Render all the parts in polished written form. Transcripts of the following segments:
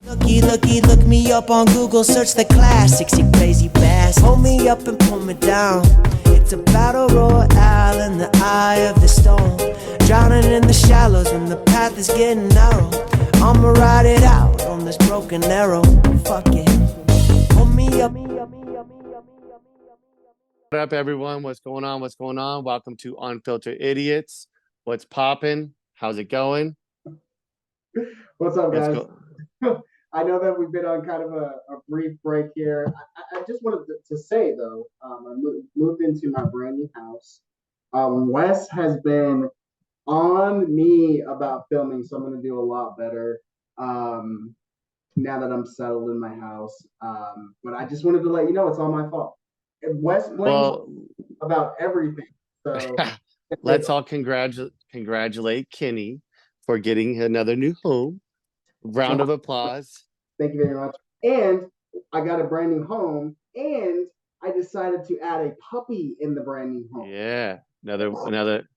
Look me up on Google, search the classics, you crazy bass. Hold me up and pull me down. It's a battle royale in the eye of the storm. Drowning in the shallows when the path is getting narrow. I'ma ride it out on this broken arrow. Fuck it. Hold me up. What up, everyone? What's going on? Welcome to Unfiltered Idiots. What's popping? How's it going? What's up, guys? I know that we've been on kind of a brief break here. I just wanted to say, though, I moved into my brand new house. Wes has been on me about filming, so I'm going to do a lot better now that I'm settled in my house. But I just wanted to let you know it's all my fault. Wes blames about everything. So let's all congratulate Kenny for getting another new home. Round of applause. Thank you very much. And I got a brand new home, and I decided to add a puppy in the brand new home. Yeah, another.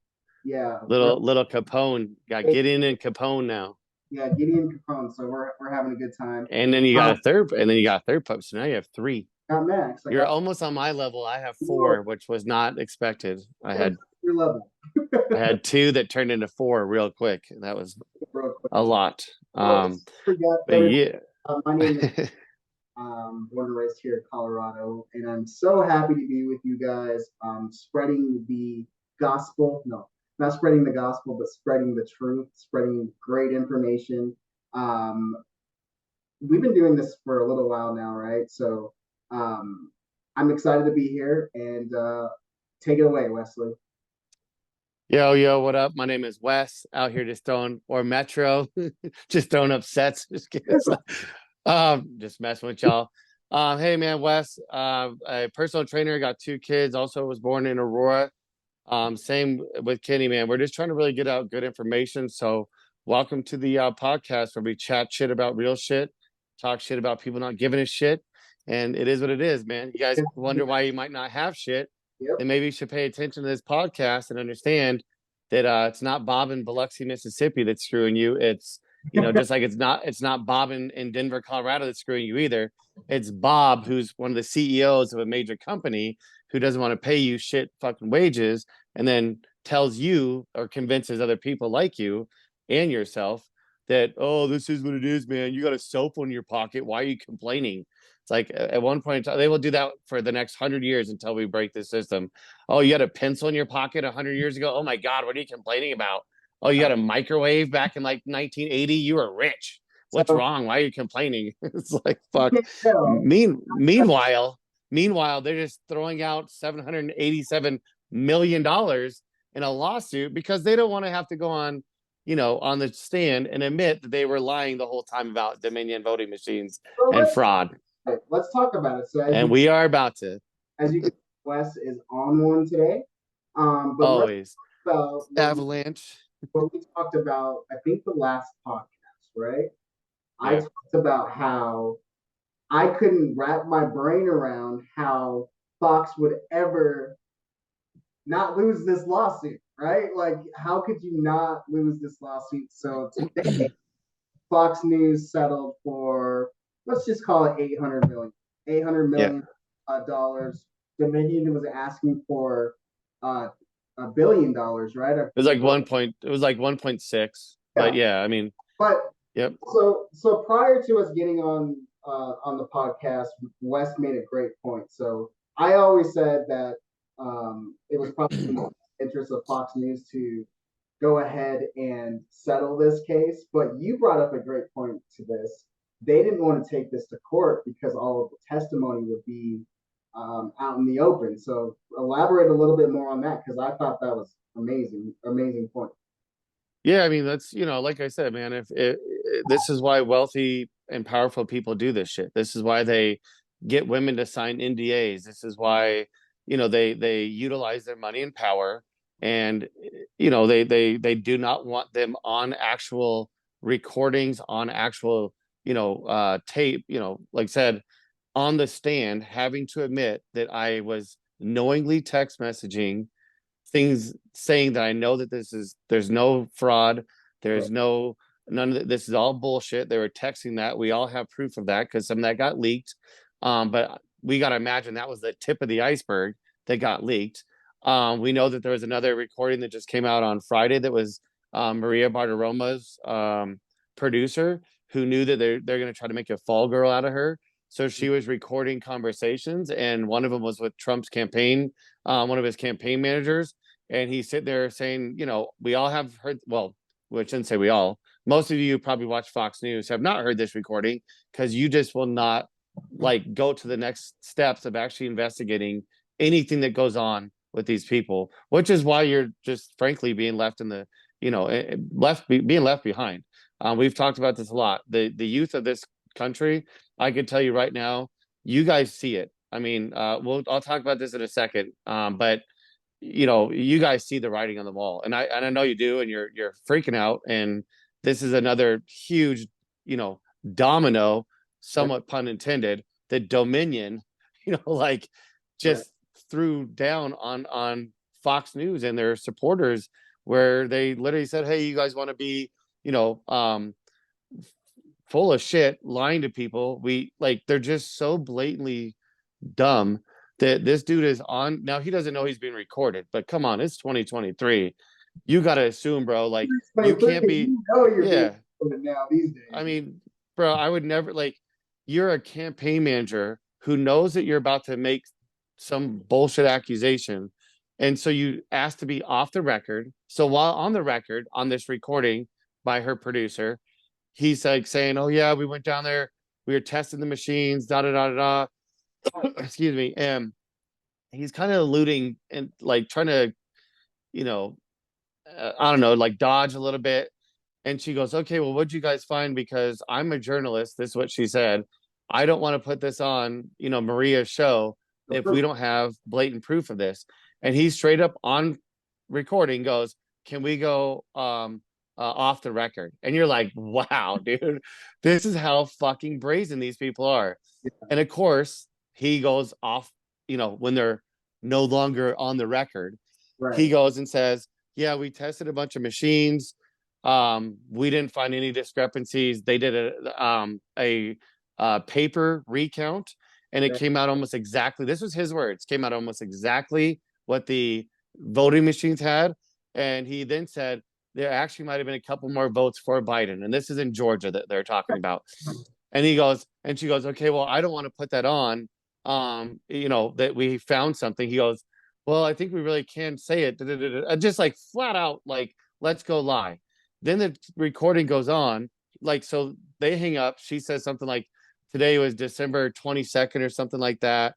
Yeah, little Capone. Got Gideon and Capone now. Yeah, Gideon and Capone. So we're having a good time. And then you got a third pup. So now you have three. Got Max. You're almost on my level. I have four, which was not expected. I had your level. I had two that turned into four real quick. And that was a lot. My name is born and raised here in Colorado, and I'm so happy to be with you guys, spreading the gospel. No, not spreading the gospel, but spreading the truth, spreading great information. We've been doing this for a little while now, right? So I'm excited to be here, and take it away, Wesley. Yo, what up? My name is Wes, out here just throwing, or Metro, just throwing up sets. Just kidding. Just messing with y'all. Hey man, Wes, a personal trainer, got two kids, also was born in Aurora. Same with Kenny, man. We're just trying to really get out good information. So welcome to the podcast where we chat shit about real shit, talk shit about people not giving a shit. And it is what it is, man. You guys wonder why you might not have shit. Yep. Then maybe you should pay attention to this podcast and understand that it's not Bob in Biloxi, Mississippi that's screwing you. It's, just like it's not Bob in Denver, Colorado that's screwing you either. It's Bob, who's one of the CEOs of a major company, who doesn't want to pay you shit fucking wages, and then tells you or convinces other people like you and yourself that, oh, this is what it is, man. You got a cell phone in your pocket. Why are you complaining? It's like at one point they will do that for the next 100 years until we break the system. Oh, you had a pencil in your pocket 100 years ago? Oh my God, what are you complaining about? Oh, you got a microwave back in like 1980? You were rich. What's wrong? Why are you complaining? It's like, fuck. Meanwhile, they're just throwing out $787 million in a lawsuit because they don't want to have to go on, on the stand and admit that they were lying the whole time about Dominion voting machines and fraud. Let's talk about it. So we are about to. As you can see, Wes is on one today. But always. Avalanche. What we talked about, I think the last podcast, right? Yeah. I talked about how I couldn't wrap my brain around how Fox would ever not lose this lawsuit, right? Like, how could you not lose this lawsuit? So today, Fox News settled for, let's just call it $800 million dollars. Dominion was asking for $1 billion, right? It was like 1.6. But yeah, I mean, yep. So prior to us getting on the podcast, Wes made a great point. So I always said that it was probably in the interest of Fox News to go ahead and settle this case. But you brought up a great point to this. They didn't want to take this to court because all of the testimony would be out in the open. So elaborate a little bit more on that, because I thought that was amazing point. Yeah, I mean, that's, like I said, man, this is why wealthy and powerful people do this shit. This is why they get women to sign NDAs. This is why, they utilize their money and power, and, they do not want them on actual recordings, on actual, tape, like I said, on the stand, having to admit that I was knowingly text messaging things saying that I know that there's no fraud, there's no None of this is all bullshit. They were texting that. We all have proof of that because some of that got leaked. But we got to imagine that was the tip of the iceberg that got leaked. We know that there was another recording that just came out on Friday that was Maria Bartiromo's producer, who knew that they're going to try to make a fall girl out of her. So she was recording conversations, and one of them was with Trump's campaign, one of his campaign managers. And he's sitting there saying, we all have heard, well, we shouldn't say we all, most of you probably watch Fox News have not heard this recording because you just will not like go to the next steps of actually investigating anything that goes on with these people, which is why you're just frankly being left in the, being left behind. We've talked about this a lot. The youth of this country, I can tell you right now, you guys see it. I mean, I'll talk about this in a second, but you guys see the writing on the wall, and I know you do, and you're freaking out, and this is another huge, domino, somewhat pun intended, that Dominion, like just threw down on Fox News and their supporters, where they literally said, "Hey, you guys want to be, full of shit, lying to people?" They're just so blatantly dumb that this dude is on now. He doesn't know he's being recorded, but come on, it's 2023. You got to assume, bro, like you can't be, yeah. Now these days. I mean, bro, I would never, like, you're a campaign manager who knows that you're about to make some bullshit accusation. And so you ask to be off the record. So while on the record, on this recording by her producer, he's like saying, "Oh yeah, we went down there, we were testing the machines, da da da da da." Excuse me. And he's kind of alluding and like trying to, I don't know, like dodge a little bit. And she goes, "Okay, well, what'd you guys find? Because I'm a journalist." This is what she said. "I don't want to put this on, Maria's show if we don't have blatant proof of this." And he straight up on recording goes, "Can we go off the record?" And you're like, wow, dude, this is how fucking brazen these people are. And of course, he goes off, when they're no longer on the record. Right. He goes and says, "Yeah, we tested a bunch of machines. We didn't find any discrepancies. They did a paper recount, and it came out almost exactly." This was his words. "Came out almost exactly what the voting machines had." And he then said there actually might have been a couple more votes for Biden, and this is in Georgia that they're talking about. And he goes, and she goes, "Okay, well, I don't want to put that on. That we found something." He goes, "Well, I think we really can say it." Just like flat out, like, let's go lie. Then the recording goes on, like, so they hang up. She says something like, "Today was December 22nd or something like that,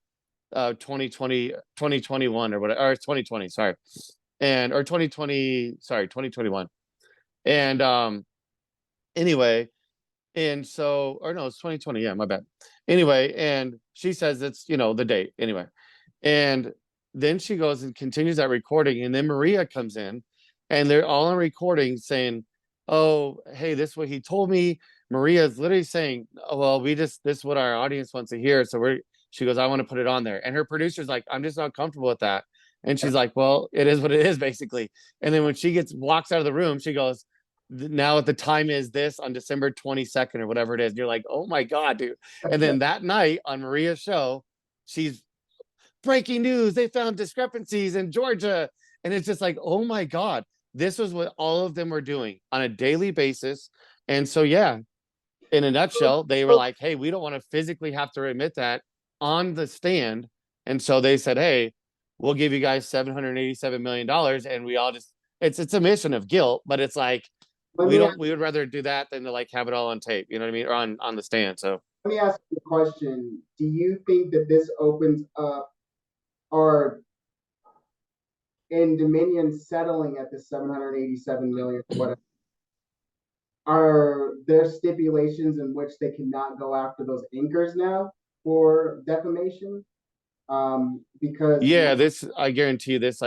2020, 2021 or whatever, or 2020, sorry. Or 2020, sorry, 2021. And anyway, and so, or no, it's 2020. Yeah, my bad. Anyway, and she says it's, the date. Anyway. And then she goes and continues that recording. And then Maria comes in, and they're all on recording saying, "Oh, hey, this is what he told me." Maria is literally saying, "Oh, well, this is what our audience wants to hear." So she goes, "I want to put it on there." And her producer's like, "I'm just not comfortable with that." And she's like, "Well, it is what it is, basically." And then when she walks out of the room, she goes, "Now at the time is this on December 22nd or whatever it is." And you're like, "Oh my God, dude." And then that night on Maria's show, she's, "Breaking news, they found discrepancies in Georgia." And it's just like, oh my God, this was what all of them were doing on a daily basis. And so, yeah, in a nutshell, they were like, "Hey, we don't want to physically have to admit that on the stand." And so they said, "Hey, we'll give you guys $787 million." And we all just, it's a mission of guilt, but it's like, we would rather do that than to like have it all on tape, you know what I mean? Or on the stand. So let me ask you a question. Do you think that this opens up, or in Dominion settling at the 787 million, whatever, are there stipulations in which they cannot go after those anchors now for defamation? Because yeah, this, I guarantee you, this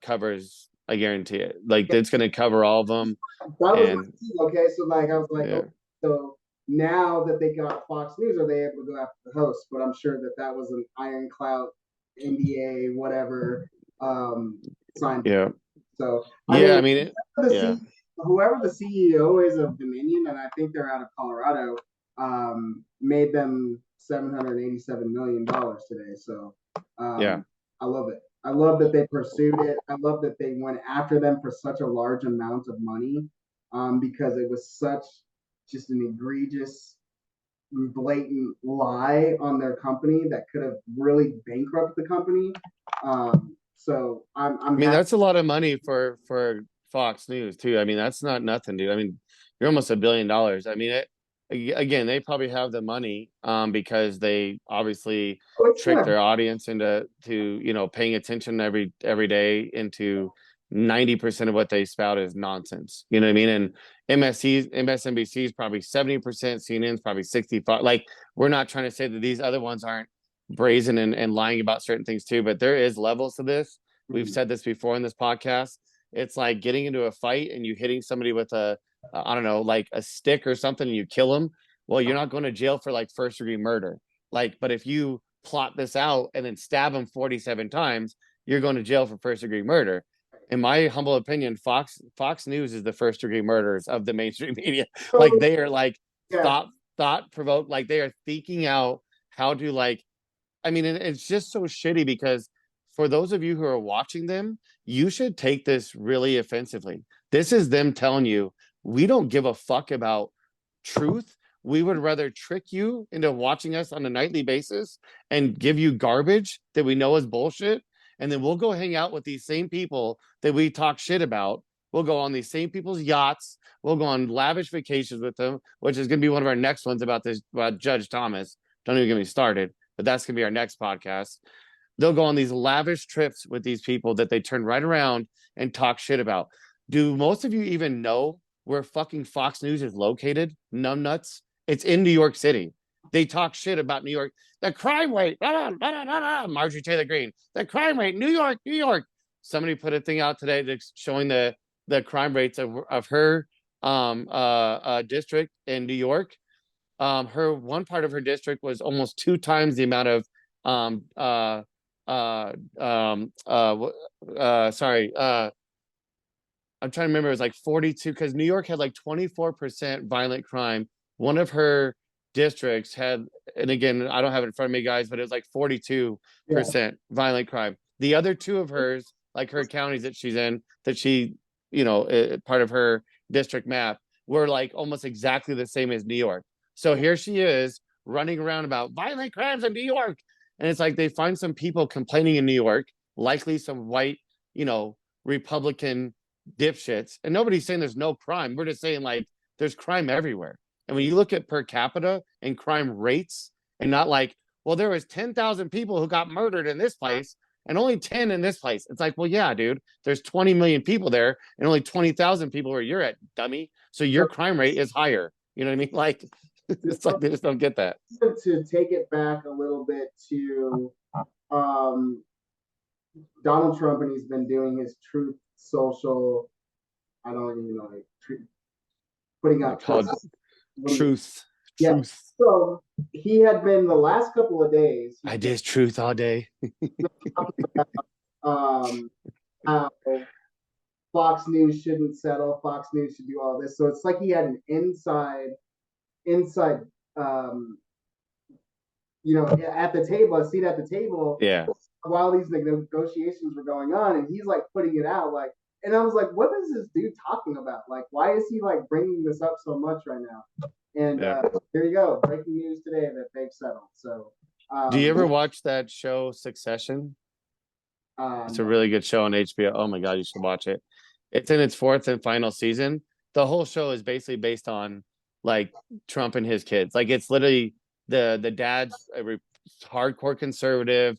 covers, I guarantee it. Like, it's gonna cover all of them. that was And okay. So like I was like, yeah. okay, so now that they got Fox News, are they able to go after the host? But I'm sure that was an ironclad NDA, whatever, signed. Yeah. So Yeah, I mean, yeah. whoever the CEO is of Dominion, and I think they're out of Colorado, made them $787 million today. So Yeah. I love it. I love that they pursued it. I love that they went after them for such a large amount of money, because it was such just an egregious, blatant lie on their company that could have really bankrupted the company. So I I'm mean, happy. that's a lot of money for Fox News too. I mean, that's not nothing, dude. I mean, you're almost $1 billion. I mean, again, they probably have the money because they obviously Oh, it's trick gonna their audience into paying attention every day into 90% of what they spout is nonsense. You know what I mean? And MSNBC is probably 70%, CNN's probably 65. Like, we're not trying to say that these other ones aren't brazen and lying about certain things too, but there is levels to this. We've said this before in this podcast. It's like getting into a fight and you hitting somebody with I don't know, like a stick or something, and you kill them. Well, you're not going to jail for like first degree murder. Like, but if you plot this out and then stab them 47 times, you're going to jail for first degree murder. In my humble opinion, Fox News is the first degree murderers of the mainstream media. Like, they are like yeah. thought provoked. Like, they are thinking out how to, like, I mean, it's just so shitty because for those of you who are watching them, you should take this really offensively. This is them telling you, we don't give a fuck about truth. We would rather trick you into watching us on a nightly basis and give you garbage that we know is bullshit. And then we'll go hang out with these same people that we talk shit about. We'll go on these same people's yachts. We'll go on lavish vacations with them, which is going to be one of our next ones about Judge Thomas. Don't even get me started, but that's going to be our next podcast. They'll go on these lavish trips with these people that they turn right around and talk shit about. Do most of you even know where fucking Fox News is located? Numbnuts. It's in New York City. They talk shit about New York. The crime rate. Marjorie Taylor Greene. The crime rate. New York, New York. Somebody put a thing out today that's showing the crime rates of her district in New York. Her one part of her district was almost 2 times the amount of um uh sorry, I'm trying to remember. It was like 42 because New York had like 24% violent crime. One of her districts had, and again, I don't have it in front of me, guys, but it was like 42% Yeah. violent crime. The other two of hers, like her counties that she's in, that she, part of her district map, were like almost exactly the same as New York. So here she is running around about violent crimes in New York. And it's like they find some people complaining in New York, likely some white, Republican dipshits. And nobody's saying there's no crime. We're just saying like there's crime everywhere. And when you look at per capita and crime rates, and not like, well, there was 10,000 people who got murdered in this place and only 10 in this place. It's like, well, yeah, dude, there's 20 million people there and only 20,000 people where you're at, dummy. So your crime rate is higher. You know what I mean? Like, it's like they just don't get that. To take it back a little bit to um, Donald Trump, and he's been doing his Truth Social. I don't even know, like, putting out Called truth. Yeah. Truth. So he had been the last couple of days. I did truth all day. um, how Fox News shouldn't settle. Fox News should do all this. So it's like he had an inside, um, at the table, a seat at the table. Yeah. While these negotiations were going on, and he's like putting it out, like, and I was like, what is this dude talking about? Like, why is he like bringing this up so much right now? And here you go, breaking news today that they've settled. So, do you ever watch that show Succession? It's a really good show on HBO. Oh my god, you should watch it. It's in its fourth and final season. The whole show is basically based on like Trump and his kids. Like, it's literally the dad's a hardcore conservative,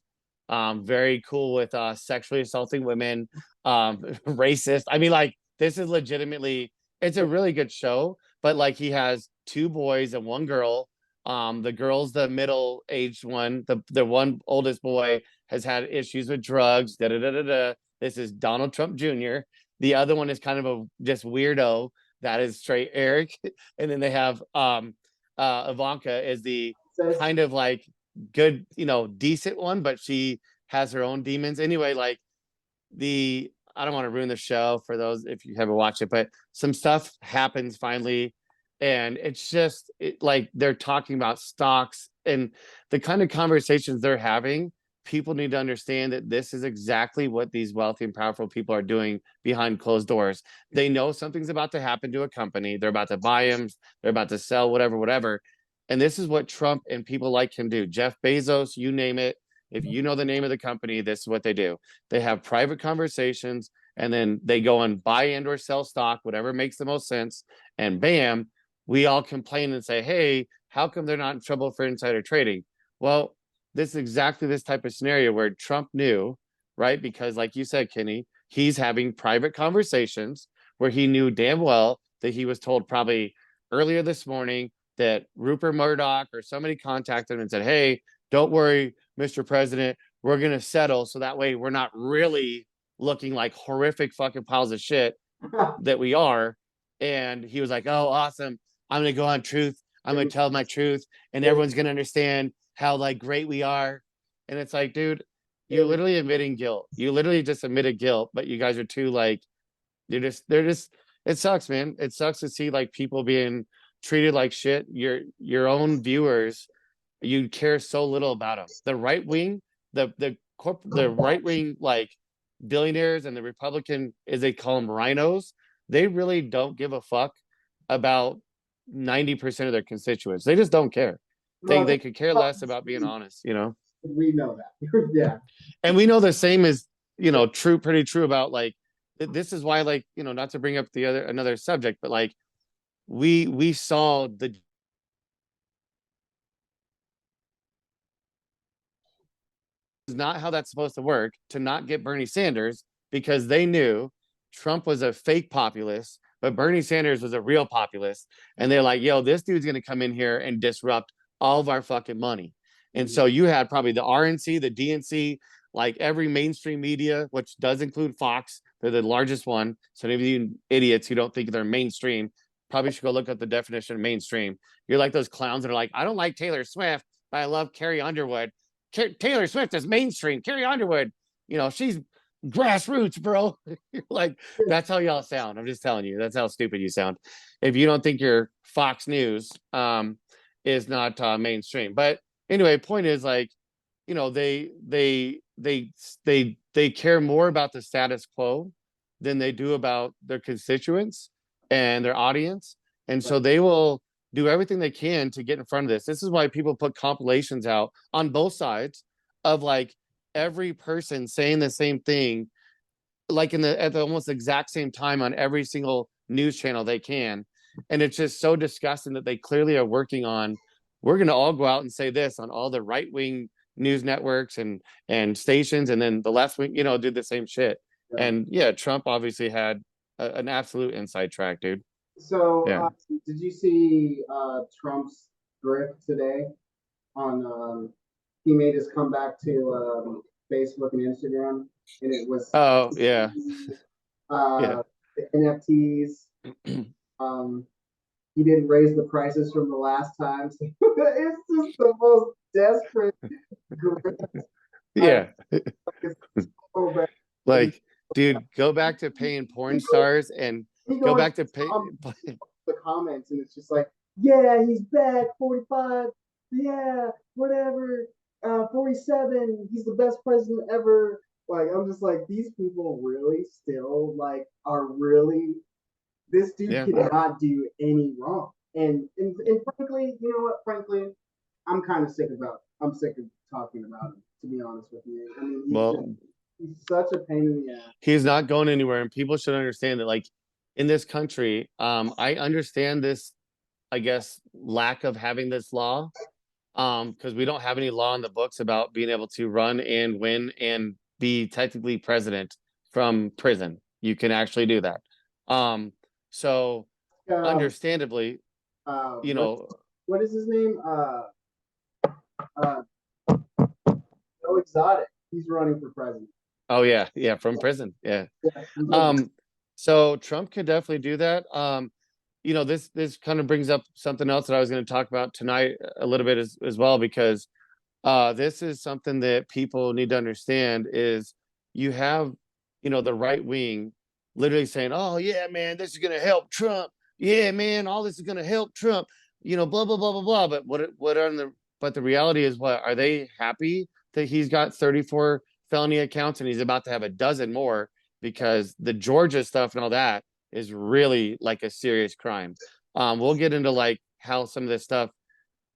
very cool with sexually assaulting women, racist. I mean, like, this is legitimately, it's a really good show. But like, he has two boys and one girl. The girl's the middle aged one. The one oldest boy has had issues with drugs. Da da da da da. This is Donald Trump Jr. The other one is kind of a just weirdo. That is straight Eric. And then they have Ivanka is the kind of like good, decent one, but she has her own demons. Anyway, like, the I don't want to ruin the show for those if you haven't watched it, but some stuff happens finally, and it's just like they're talking about stocks and the kind of conversations they're having. People need to understand that this is exactly what these wealthy and powerful people are doing behind closed doors. They know something's about to happen to a company. They're about to buy them. They're about to sell whatever. And this is what Trump and people like him do. Jeff Bezos, you name it. If you know the name of the company, this is what they do. They have private conversations, and then they go and buy and or sell stock, whatever makes the most sense. And bam, we all complain and say, hey, how come they're not in trouble for insider trading? Well, this is exactly this type of scenario where Trump knew, right? Because like you said, Kenny, he's having private conversations where he knew damn well that he was told probably earlier this morning that Rupert Murdoch or somebody contacted him and said, hey, don't worry, Mr. President, we're going to settle. So that way we're not really looking like horrific fucking piles of shit that we are. And he was like, oh, awesome. I'm going to go on truth. I'm going to tell my truth, and everyone's going to understand how like great we are. And it's like, dude, you're literally admitting guilt. You literally just admitted guilt, but you guys are too like, they're just, it sucks, man. It sucks to see like people being treated like shit. Your own viewers, you care so little about them. The right wing, the right wing, like billionaires and the Republican, as they call them, rhinos, they really don't give a fuck about 90% of their constituents. They just don't care. They could care less about being honest, you know. We know that. Yeah. And we know the same is, you know, pretty true about like this is why, like, you know, not to bring up another subject, but like we saw the is not how that's supposed to work, to not get Bernie Sanders, because they knew Trump was a fake populist, but Bernie Sanders was a real populist. And they're like, yo, this dude's going to come in here and disrupt all of our fucking money. And so you had probably the RNC, the DNC, like every mainstream media, which does include Fox. They're the largest one. So any of you idiots who don't think they're mainstream probably should go look up the definition of mainstream. You're like those clowns that are like, I don't like Taylor Swift, but I love Carrie Underwood. Taylor Swift is mainstream. Carrie Underwood, you know, she's grassroots, bro. Like, that's how y'all sound. I'm just telling you, that's how stupid you sound. If you don't think your Fox News is not mainstream. But anyway, point is, like, you know, they care more about the status quo than they do about their constituents and their audience. And so they will do everything they can to get in front of this. This is why people put compilations out on both sides of like every person saying the same thing, like at the almost exact same time on every single news channel they can. And it's just so disgusting that they clearly are working on, we're going to all go out and say this on all the right wing news networks and stations, and then the left wing, you know, do the same shit. Yeah. And yeah, Trump obviously had an absolute inside track, dude. So yeah. Did you see Trump's grift today on he made his comeback to Facebook and Instagram, and it was yeah. The NFTs. He didn't raise the prices from the last time. So it's just the most desperate grift. Yeah. Like, dude, go back to paying porn stars and go back to pay the comments, and it's just like, yeah, he's back, 45, yeah, whatever, 47, he's the best president ever. Like, I'm just like, these people really still like are really, this dude cannot do any wrong. And frankly, you know what? Frankly, I'm sick of talking about him, to be honest with you. I mean, he's such a pain in the ass. He's not going anywhere, and people should understand that, like, in this country, I understand this, I guess, lack of having this law, because we don't have any law in the books about being able to run and win and be technically president from prison. You can actually do that. So understandably, you know, what is his name? So Exotic. He's running for president. Oh yeah, from prison. Yeah. So Trump could definitely do that. You know, this kind of brings up something else that I was going to talk about tonight a little bit as well, because this is something that people need to understand is you have the right wing literally saying, oh yeah, man, this is going to help Trump. Yeah, man, all this is going to help Trump, blah, blah, blah, blah, blah. But but the reality is, what are they happy that he's got 34 felony accounts and he's about to have a dozen more, because the Georgia stuff and all that is really like a serious crime. We'll get into like how some of this stuff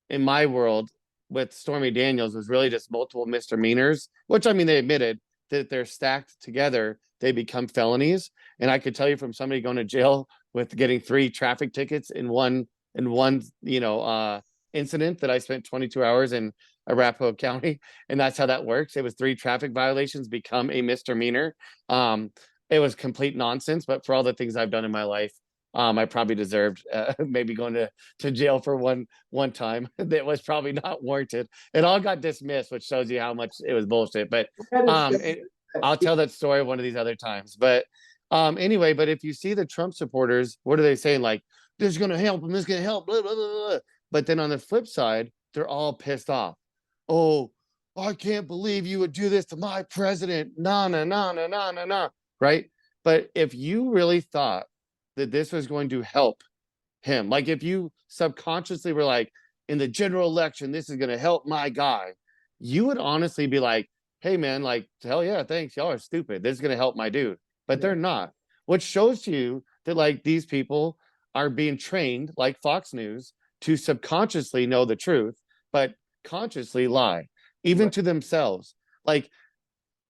in my world with Stormy Daniels was really just multiple misdemeanors, which, I mean, they admitted that they're stacked together, they become felonies. And I could tell you from somebody going to jail with getting 3 traffic tickets in one incident, that I spent 22 hours in Arapahoe County, and that's how that works. It was 3 traffic violations become a misdemeanor. It was complete nonsense, but for all the things I've done in my life, I probably deserved maybe going to jail for one time that was probably not warranted. It all got dismissed, which shows you how much it was bullshit. But I'll tell that story one of these other times. But anyway, but if you see the Trump supporters, what are they saying? Like, this is going to help and this is going to help, blah, blah, blah, blah. But then on the flip side, they're all pissed off. Oh, I can't believe you would do this to my president. Nah, nah, nah, nah, nah, nah, nah. Right? But if you really thought that this was going to help him, like if you subconsciously were like, in the general election, this is going to help my guy, you would honestly be like, hey, man, like, hell yeah, thanks. Y'all are stupid. This is going to help my dude. But they're not. Which shows you that, like, these people are being trained, like Fox News, to subconsciously know the truth, but consciously lie, even to themselves. Like,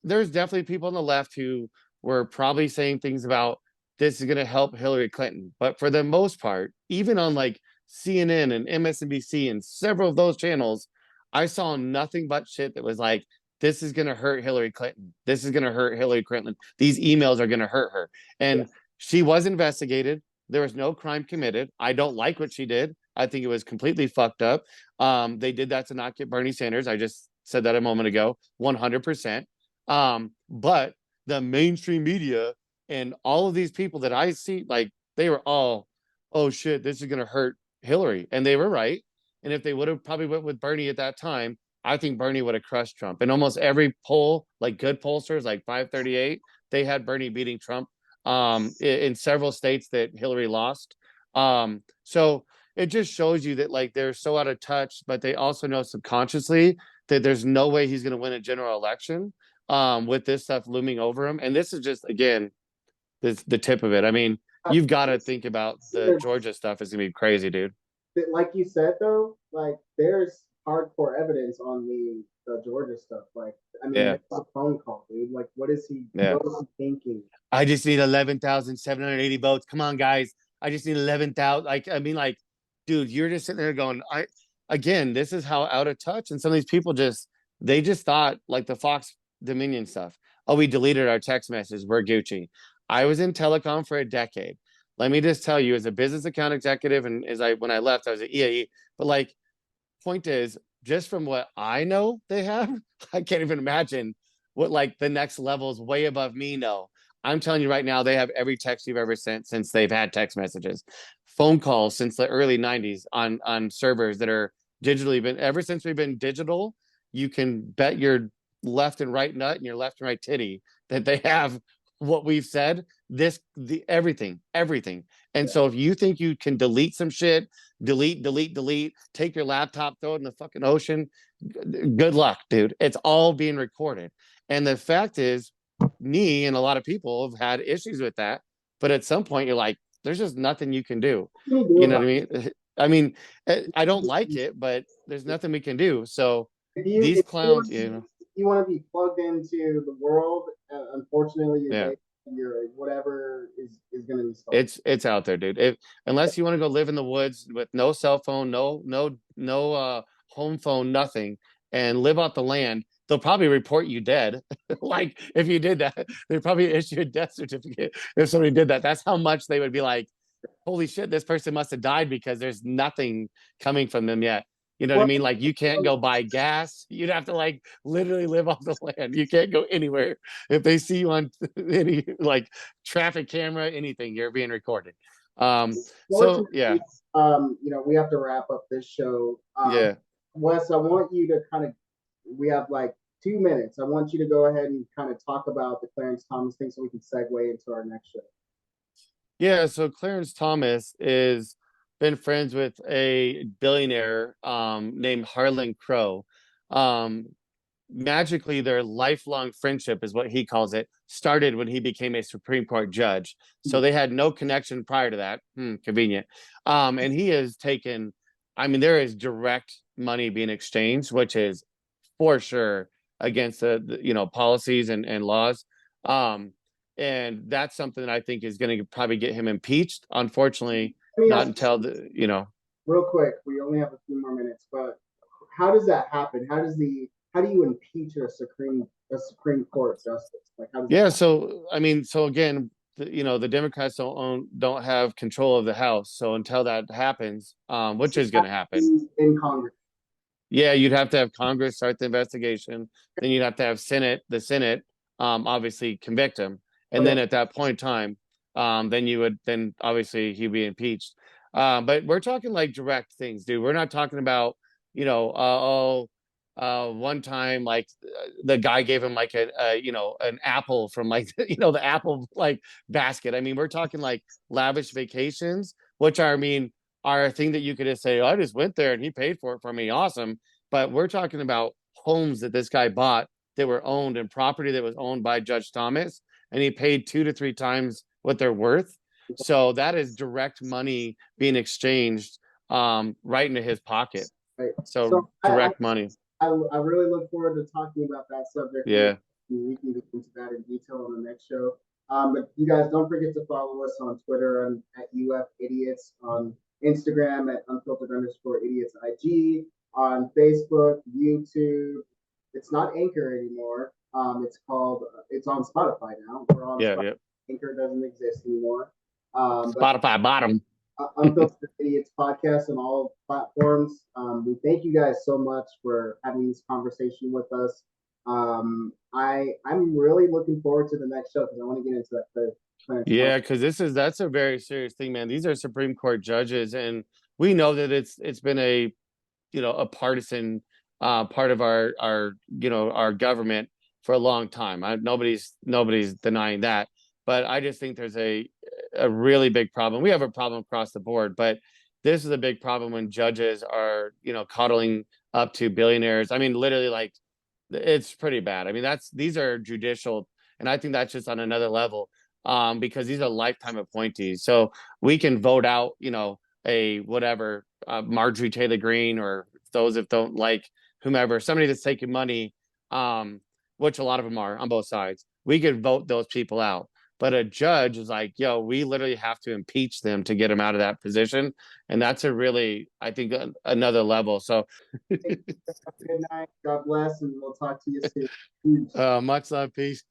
there's definitely people on the left who were probably saying things about this is going to help Hillary Clinton. But for the most part, even on like CNN and MSNBC and several of those channels, I saw nothing but shit that was like, this is going to hurt Hillary Clinton. This is going to hurt Hillary Clinton. These emails are going to hurt her. And she was investigated. There was no crime committed. I don't like what she did. I think it was completely fucked up. They did that to not get Bernie Sanders. I just said that a moment ago, 100%. But the mainstream media and all of these people that I see, like, they were all, oh shit, this is going to hurt Hillary. And they were right. And if they would have probably went with Bernie at that time, I think Bernie would have crushed Trump. And almost every poll, like good pollsters, like 538, they had Bernie beating Trump in several states that Hillary lost. So it just shows you that, like, they're so out of touch, but they also know subconsciously that there's no way he's going to win a general election with this stuff looming over him. And this is just, again, the tip of it. I mean, you've got to think about the Georgia stuff is going to be crazy, dude. Like you said, though, like, there's hardcore evidence on the Georgia stuff. Like, I mean, it's a phone call, dude. Like, what is he thinking? I just need 11,780 votes. Come on, guys. I just need 11,000. Like, I mean, like, dude, you're just sitting there going, again, this is how out of touch. And some of these people they just thought, like the Fox Dominion stuff. Oh, we deleted our text message. We're Gucci. I was in telecom for a decade. Let me just tell you, as a business account executive, and when I left, I was at EAE. But, like, point is, just from what I know they have, I can't even imagine what, like, the next levels way above me know. I'm telling you right now, they have every text you've ever sent since they've had text messages, phone calls since the early 90s on servers that are digitally been, ever since we've been digital. You can bet your left and right nut and your left and right titty that they have what we've said, everything. And so if you think you can delete some shit, delete, take your laptop, throw it in the fucking ocean, good luck, dude. It's all being recorded. And the fact is, me and a lot of people have had issues with that. But at some point, you're like, there's just nothing you can do. You know what I mean? I mean, I don't like it, but there's nothing we can do. So these clowns, you want to be plugged into the world, unfortunately, your whatever is going to be stolen. It's out there, dude. Unless you want to go live in the woods with no cell phone, no home phone, nothing, and live off the land, they'll probably report you dead. Like, if you did that, they'd probably issue a death certificate if somebody did that. That's how much they would be like, holy shit, this person must have died, because there's nothing coming from them yet. You know what I mean? Like, you can't go buy gas. You'd have to, like, literally live off the land. You can't go anywhere. If they see you on any, like, traffic camera, anything, you're being recorded. So yeah. We have to wrap up this show. Wes, I want you to we have like 2 minutes. I want you to go ahead and kind of talk about the Clarence Thomas thing so we can segue into our next show. Yeah, so Clarence Thomas is been friends with a billionaire named Harlan Crow. Um, Magically, their lifelong friendship is what he calls it, started when he became a Supreme Court judge. So they had no connection prior to that. Convenient. And he has taken, I mean, there is direct money being exchanged, which is for sure against the policies and laws. Um, and that's something that I think is going to probably get him impeached. Unfortunately, not until real quick. We only have a few more minutes, but how does that happen? How do you impeach a Supreme Court justice? Like, how does yeah. So I mean, so again, the Democrats don't have control of the House. So until that happens, which is going to happen in Congress? Yeah, you'd have to have Congress start the investigation. Then you'd have to have the Senate, obviously convict him, and then at that point in time, then obviously he'd be impeached. But we're talking like direct things, dude. We're not talking about one time like the guy gave him like an apple from like the apple like basket. I mean, we're talking like lavish vacations, which are, I mean, are a thing that you could just say, oh, I just went there and he paid for it for me. Awesome. But we're talking about homes that this guy bought that were owned and property that was owned by Judge Thomas, and he paid 2 to 3 times what they're worth. So that is direct money being exchanged right into his pocket. Right. So direct money. I really look forward to talking about that subject. Yeah. We can get into that in detail on the next show. But you guys don't forget to follow us on Twitter and at UF Idiots, on Instagram at Unfiltered_Idiots IG, on Facebook, YouTube. It's not Anchor anymore. It's on Spotify now. We're on Spotify. Yeah. Anchor doesn't exist anymore. Spotify bottom. Unfiltered Idiots podcast on all platforms. We thank you guys so much for having this conversation with us. I'm really looking forward to the next show because I want to get into that. Yeah, because that's a very serious thing, man. These are Supreme Court judges, and we know that it's been a partisan part of our government for a long time. Nobody's denying that, but I just think there's a really big problem. We have a problem across the board, but this is a big problem when judges are coddling up to billionaires. I mean, literally, like, it's pretty bad. I mean, these are judicial, and I think that's just on another level, because these are lifetime appointees. So we can vote out, a whatever, Marjorie Taylor Greene, or those that don't like whomever, somebody that's taking money, which a lot of them are on both sides. We could vote those people out. But a judge is like, yo, we literally have to impeach them to get them out of that position. And that's I think, another level. So good night. God bless, and we'll talk to you soon. much love. Peace.